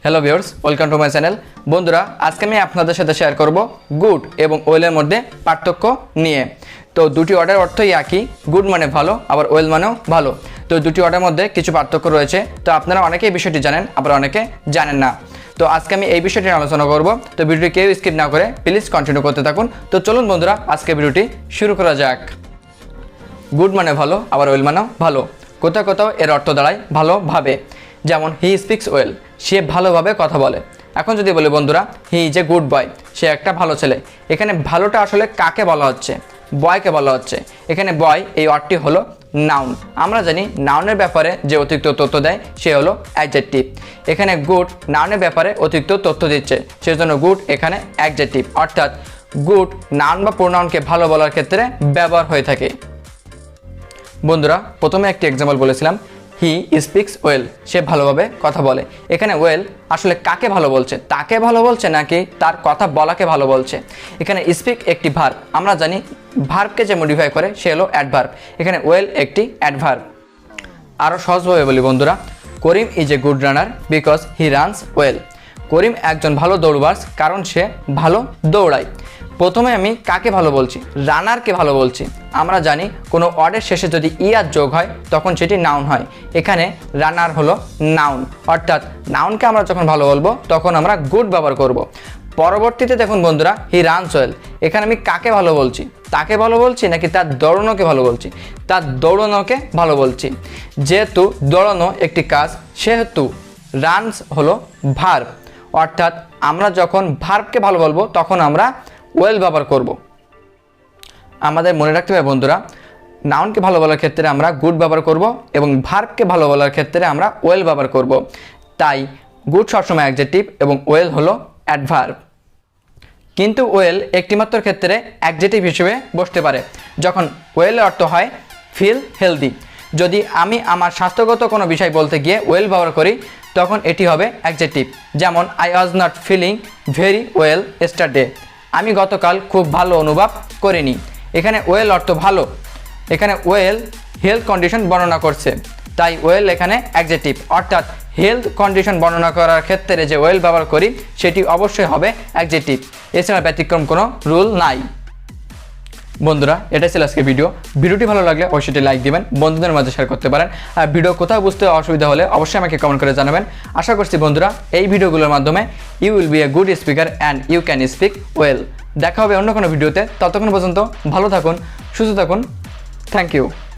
Hello viewers, welcome to my channel. বন্ধুরা, আজকে আমি আপনাদের সাথে শেয়ার করব গুড এবং ওয়েলের মধ্যে পার্থক্য নিয়ে। তো দুটি ওয়ার্ডের অর্থই একই, গুড মানে ভালো, আবার ওয়েল মানেও ভালো। তো দুটি ওয়ার্ডের মধ্যে কিছু পার্থক্য রয়েছে। তো আপনারা অনেকেই বিষয়টি জানেন, আবার অনেকে জানেন না। তো আজকে আমি এই বিষয়টি আলোচনা করব। তো ভিডিওটি কেউ স্কিপ না করে প্লিজ কন্টিনিউ করতে থাকুন। তো চলুন বন্ধুরা, আজকে ভিডিওটি শুরু করা যাক। গুড মানে ভালো, আবার ওয়েল মানেও ভালো। কোথাও কোথাও এর অর্থ দাঁড়ায় ভালোভাবে, যেমন হি স্পিক্স ওয়েল, সে ভালোভাবে কথা বলে। এখন যদি বলি বন্ধুরা, he is a good boy, সে একটা ভালো ছেলে। এখানে ভালোটা আসলে কাকে বলা হচ্ছে? বয়কে বলা হচ্ছে। এখানে বয় এই ওয়ার্ডটি হলো নাউন। আমরা জানি নাউনের ব্যাপারে যে অতিরিক্ত তথ্য দেয় সে হলো অ্যাডজেক্টিভ। এখানে গুড নাউনের ব্যাপারে অতিরিক্ত তথ্য দিচ্ছে, সেজন্য গুড এখানে অ্যাডজেক্টিভ, অর্থাৎ গুড নাউন বা প্রোনাউনকে ভালো বলার ক্ষেত্রে ব্যবহার হয়ে থাকে। বন্ধুরা, প্রথমে একটি এক্সাম্পল বলেছিলাম, হি স্পিক্স ওয়েল, সে ভালোভাবে কথা বলে। এখানে ওয়েল আসলে কাকে ভালো বলছে? তাকে ভালো বলছে নাকি তার কথা বলাকে ভালো বলছে? এখানে স্পিক একটি ভার্ব, আমরা জানি ভার্বকে যে মডিফাই করে সে হলো অ্যাডভার্ব। এখানে ওয়েল একটি অ্যাডভার্ব। আরও সহজভাবে বলি বন্ধুরা, Karim is a good runner because he runs well. Karim একজন ভালো দৌড়বাজ কারণ সে ভালো দৌড়ায়। প্রথমে আমি কাকে ভালো বলছি? রানারকে ভালো বলছি। আমরা জানি কোনো ওয়ার্ডের শেষে যদি ইয়ার যোগ হয় তখন সেটি নাউন হয়। এখানে রানার হলো নাউন, অর্থাৎ নাউনকে আমরা যখন ভালো বলবো তখন আমরা গুড ব্যবহার করব। পরবর্তীতে দেখুন বন্ধুরা, হি রানস ওয়েল, এখানে আমি কাকে ভালো বলছি? তাকে ভালো বলছি নাকি তার দৌড়ানোকে ভালো বলছি? তার দৌড়ানোকে ভালো বলছি। যেহেতু দৌড়ানো একটি কাজ, সেহেতু রানস হলো ভার্ব, অর্থাৎ আমরা যখন ভার্বকে ভালো বলবো তখন আমরা ওয়েল ব্যবহার করব। আমাদের মনে রাখতে হবে বন্ধুরা, নাউনকে ভালো বলার ক্ষেত্রে আমরা গুড ব্যবহার করব এবং ভার্বকে ভালো বলার ক্ষেত্রে আমরা ওয়েল ব্যবহার করব। তাই গুড সবসময় অ্যাডজেক্টিভ এবং ওয়েল হলো অ্যাডভার্ব। কিন্তু ওয়েল একটিমাত্র ক্ষেত্রে অ্যাডজেক্টিভ হিসেবে বসতে পারে, যখন ওয়েলের অর্থ হয় ফিল হেলদি। যদি আমি আমার স্বাস্থ্যগত কোনো বিষয় বলতে গিয়ে ওয়েল ব্যবহার করি তখন এটি হবে অ্যাডজেক্টিভ। যেমন I was not feeling very well yesterday, আমি গতকাল খুব ভালো অনুভব করিনি। এখানে ওয়েল অর্থ ভালো, এখানে ওয়েল হেলথ কন্ডিশন বর্ণনা করছে, তাই ওয়েল এখানে অ্যাডজেক্টিভ, অর্থাৎ হেলথ কন্ডিশন বর্ণনা করার ক্ষেত্রে যে ওয়েল ব্যবহার করি সেটি অবশ্যই হবে অ্যাডজেক্টিভ। এছাড়া ব্যতিক্রম কোনো রুল নাই। বন্ধুরা, এটাই ছিল আজকে ভিডিওটি ভালো লাগলে অবশ্যই লাইক দিবেন, বন্ধুদের মাঝে শেয়ার করতে পারেন। আর ভিডিও কোথাও বুঝতে অসুবিধা হলে অবশ্যই আমাকে কমেন্ট করে জানাবেন। আশা করছি বন্ধুরা এই ভিডিওগুলোর মাধ্যমে you will be a good speaker and you can speak well. দেখা হবে অন্য কোনো ভিডিওতে। ততক্ষণ পর্যন্ত ভালো থাকুন, সুস্থ থাকুন। Thank you.